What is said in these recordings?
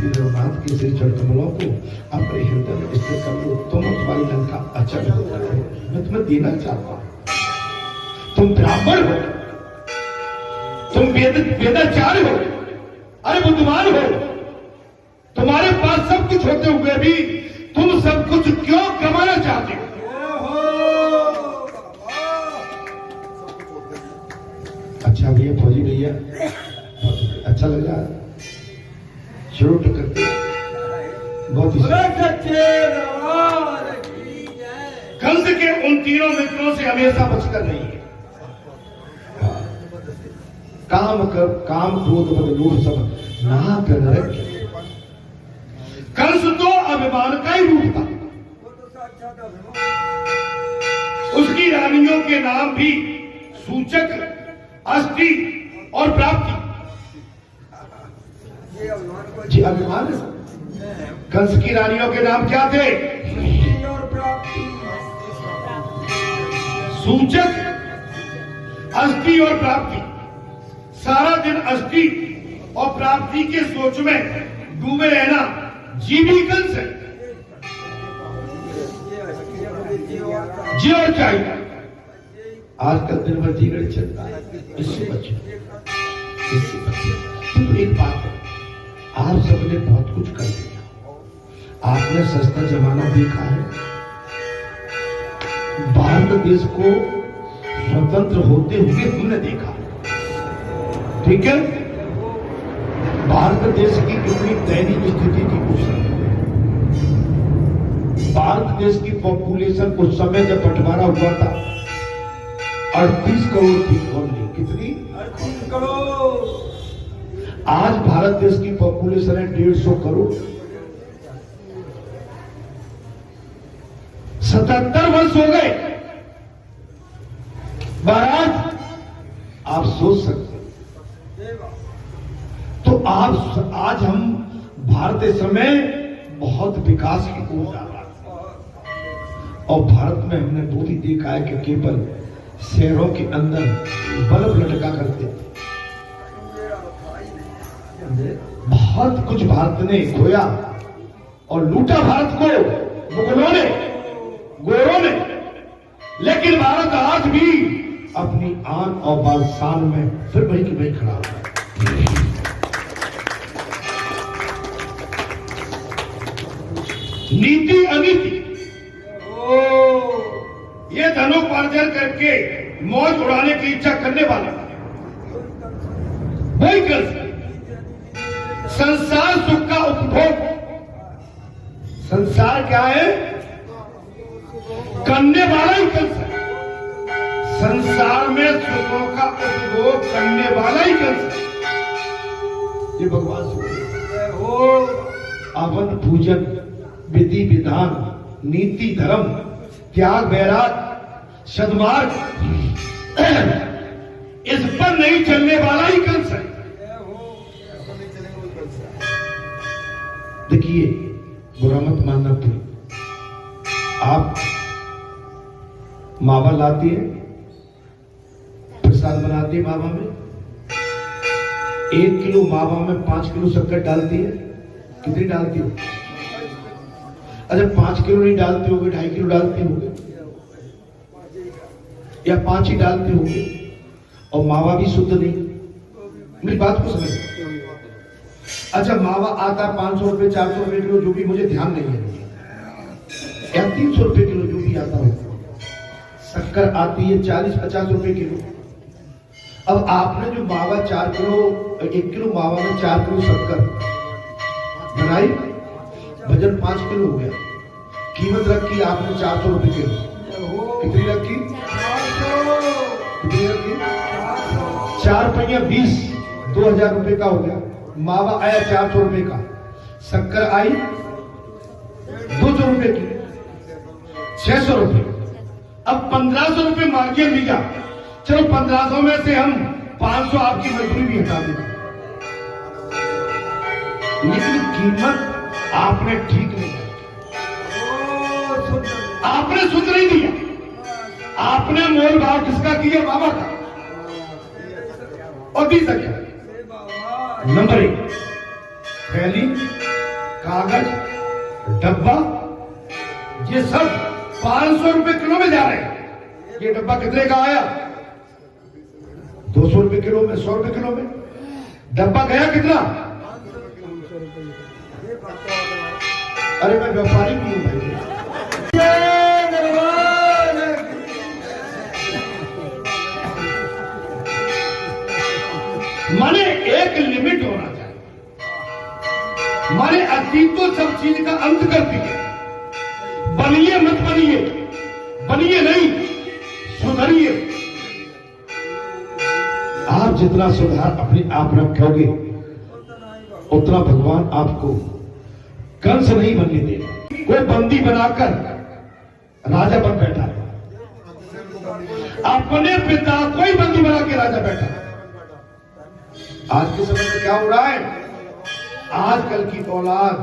श्री रघुनाथ के श्री चरणकमलों को अपने हृदय में स्थिर कर लो। तुम तुम्हारी लंका अचल हो जाए। मैं तुम्हें देना चाहता हूं। तुम ब्राह्मण हो, तुम वेदाचार्य हो, अरे बुद्धिमान हो, तुम्हारे पास सब कुछ होते हुए भी तुम सब कुछ क्यों कमाना चाहते हो? अच्छा भैया, फौजी भैया, अच्छा लग रहा है। शुरू तो करते बहुत ही कंस के उन तीनों मित्रों से हमेशा बचकर रहिए। काम क्रोध मद लोभ सब ना कर रखे। कंस तो अभिमान का ही रूप था। उसकी रानियों के नाम भी सूचक, अस्थि और प्राप्ति। जी अभिमान है। कंस की रानियों के नाम क्या थे? सूचक, अस्थि और प्राप्ति। सारा दिन अस्थि और प्राप्ति के सोच में डूबे रहना जीवी कंस है। जी और चाहिए आजकल दिन भर जीवन चलता है। इससे बचे, इससे बचे। तो एक बात है, आप सबने बहुत कुछ कर दिया। आपने सस्ता जमाना देखा है। भारत देश को स्वतंत्र होते हुए हमने देखा, ठीक है। भारत देश की कितनी दयनीय स्थिति थी उस समय। भारत देश की पॉपुलेशन उस समय जब बंटवारा हुआ था 38 करोड़ थी ओनली। कितनी? 38 करोड़। आज भारत देश की पॉपुलेशन है 150 करोड़। 77 वर्ष हो गए। महाराज आप सोच सकते, तो आज हम भारत इस समय बहुत विकास की ओर जा रहा है। और भारत में हमने वो भी देखा है कि केवल शहरों के अंदर बल्ब लटका करते थे। बहुत कुछ भारत ने खोया और लूटा भारत को मुगलों ने, गोरों ने। लेकिन भारत आज भी अपनी आन और बाशान में फिर वही की वही खड़ा है। नीति अनीति, ये धनोपार्जन करके मौज उड़ाने की इच्छा करने वाला वही कंस। संसार सुख का उपभोग, संसार क्या है? करने वाला ही कंस है। संसार में सुखों का उपभोग करने वाला ही कंस है। ये भगवान हो। अवन पूजन, विधि विधान, नीति धर्म, त्याग वैराग, सद्मार्ग, इस पर नहीं चलने वाला ही कंस है। देखिए, बुरा मत मानना तुम। आप मावा लाती है, प्रसाद बनाती है मावा में। 1 किलो मावा में 5 किलो शक्कर डालती है। कितनी डालती हो? अच्छा 5 किलो नहीं डालते होगे, 2.5 किलो डालते होगे, या 5 ही डालते होगे। और मावा भी शुद्ध नहीं। मेरी बात को समझ। अच्छा मावा आता 500 रुपए, 400 रुपए किलो, जो भी, मुझे ध्यान नहीं है, या 300 रुपए किलो, जो भी आता हो। शक्कर आती है 40-50 रुपए किलो। अब आपने जो मावा 4 किलो, 1 किलो मावा में 4 किलो शक्कर बनाई, वजन 5 किलो हो गया। कीमत रखी आपने 400 रुपए किलो। कितनी रखी? 4 रुपया 20, 2000 रुपए का हो गया। मावा आया 400 रुपए का, शक्कर आई 200 रुपए की, 600 रुपए। अब 1500 रुपए मार्जिन लिया। चलो 1500 में से हम 500 आपकी मजदूरी भी हटा देंगे, लेकिन कीमत आपने ठीक नहीं की। आपने शुद्ध नहीं दिया। आपने मोल भाव किसका किया? बाबा का। और दी सके। नंबर 1, थैली, कागज, डब्बा, ये सब 500 रुपए किलो में जा रहे हैं। ये डब्बा कितने का आया? 200 रुपए किलो में, 100 रुपए किलो में। डब्बा गया कितना? अरे मैं व्यापारी भी हूं भाई। माने एक लिमिट होना चाहिए। माने अतीत तो सब चीज का अंत करती है। बनिए मत बनिए, बनिए नहीं, सुधरिए। आप जितना सुधार अपने आप रखोगे उतना भगवान आपको कंस नहीं बनने देगा। कोई बंदी बनाकर राजा बन बैठा है, अपने पिता को ही बंदी बना के राजा बैठा है। आज के समय में क्या हो रहा है? आजकल की औलाद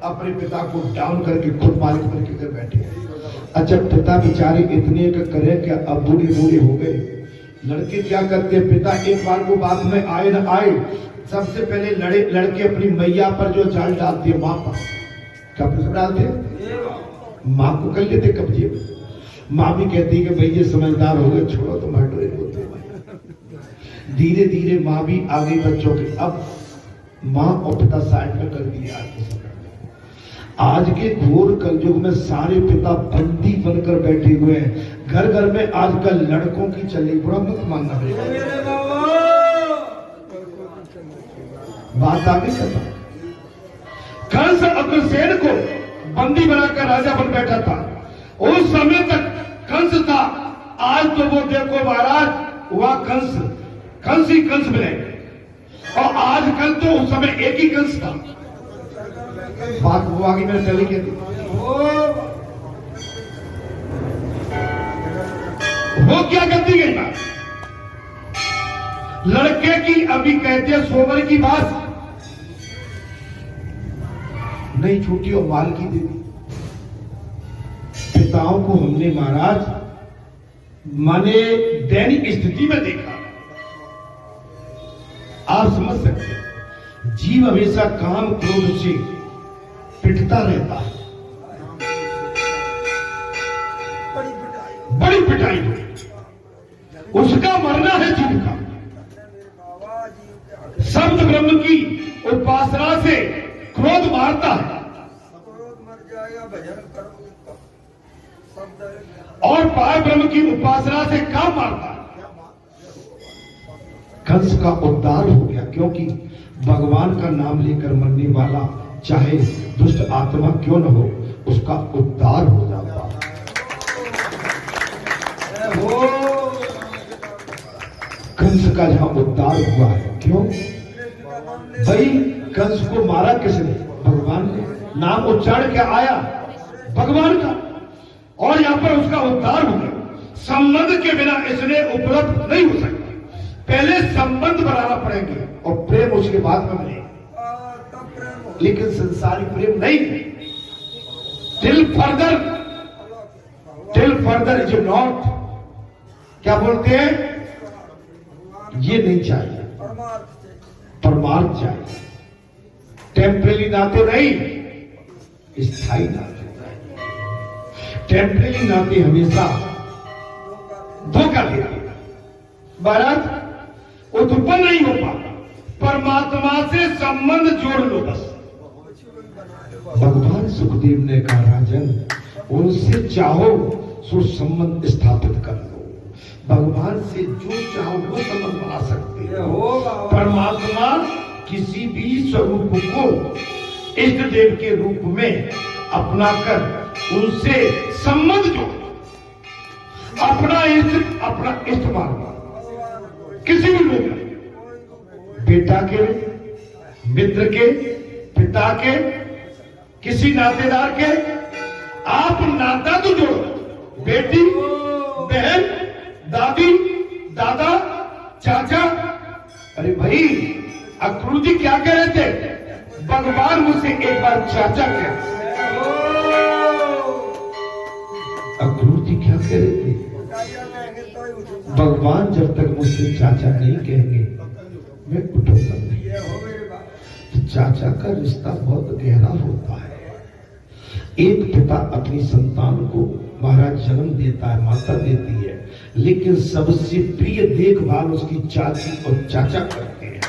अपने पिता को डाउन करके खुद मालिक बन के कर बैठे हैं। अच्छा, पिता बेचारे इतने का करे कि अब बूढ़े बूढ़े हो गए। लड़के क्या करते हैं? पिता एक बार को बात में आए ना आए, सबसे पहले लड़के अपनी मैया पर जो जाल डालते हैं, माँ पर क्या डालते हैं? माँ को कर लेते कब्जे में। माँ भी कहती है कि भाई ये समझदार हो गए, छोड़ो तो हटो होते। धीरे धीरे माँ भी आगे बच्चों के, अब माँ और पिता साइड में कर दिए। आज के समय आज के घोर कलयुग में सारे पिता बंदी बनकर बैठे हुए हैं। घर घर में आजकल लड़कों की चली, बुरा मत मानना पड़ेगा। बात आगे चलता। कंस अग्रसेन को बंदी बनाकर राजा बन बैठा था। उस समय तक कंस था। आज तो वो देखो महाराज, वह कंस ही कंस मिले। और आजकल तो उस समय एक ही कंस था। बात वो आगे मैंने पहले कह दी। वो क्या करती गई बात? लड़के की अभी कहते हैं सोवर की बात नहीं छूटी और माल की दे दी। पिताओं को हमने महाराज माने दैनिक स्थिति में देखा। आप समझ सकते हैं, जीव हमेशा काम क्रोध से पिटता रहता है। बड़ी पिटाई हुई, उसका मरना है जीव का। शब्द ब्रह्म की उपासना से क्रोध मारता है और पार ब्रह्म की उपासना से काम मारता है। कंस का उद्धार हो गया, क्योंकि भगवान का नाम लेकर मरने वाला चाहे दुष्ट आत्मा क्यों न हो, उसका उद्धार हो जाता। कंस का जहां उद्धार हुआ है, क्यों भाई? कंस को मारा किसने? भगवान ने। नाम उच्चारण क्या आया? भगवान का। और यहां पर उसका उद्धार हो गया। संबंध के बिना इसने उपलब्ध नहीं हो सकता। पहले संबंध बनाना पड़ेंगे और प्रेम उसके बाद में मिलेगा। लेकिन संसारी प्रेम नहीं। टिल फर्दर इज नॉट, क्या बोलते हैं? ये नहीं चाहिए, परमार्थ चाहिए। टेम्परेरी नाते नहीं, स्थायी नाते चाहिए। टेम्परेरी नाते हमेशा धोखा देते हैं। भारत उत्पन्न नहीं हो पाता। परमात्मा से संबंध जोड़ लो बस। भगवान सुखदेव ने कहा, राजन उनसे चाहो सो संबंध स्थापित कर लो। भगवान से जो चाहो वो संबंध बना सकते हो। परमात्मा किसी भी स्वरूप को इष्ट देव के रूप में अपनाकर उनसे संबंध जोड़ो। अपना इष्ट मानो। किसी भी लोग, बेटा के, मित्र के, पिता के, किसी नातेदार के, आप नाता तो जोड़ो। बेटी, बहन, दादी, दादा, चाचा। अरे भाई, अक्रूर जी क्या कह रहे थे? भगवान मुझसे एक बार चाचा कह। अक्रूर जी क्या कह रहे थे? भगवान जब तक मुझसे चाचा नहीं कहेंगे मैं उठूंगा नहीं। चाचा का रिश्ता बहुत गहरा होता है। एक पिता अपनी संतान को महाराज जन्म देता है, माता देती है, लेकिन सबसे प्रिय देखभाल उसकी चाची और चाचा करते हैं।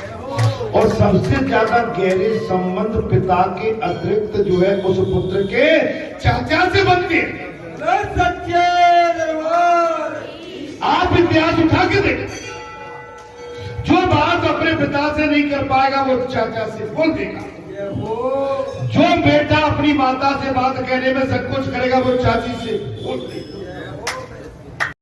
और सबसे ज्यादा गहरे संबंध पिता के अतिरिक्त जो है उस पुत्र के चाचा से बनते हैं। आप इतिहास उठा के देखें, जो बात अपने पिता से नहीं कर पाएगा वो चाचा से बोल देगा। जो बेटा अपनी माता से बात कहने में संकोच करेगा वो चाची से बोल देगा।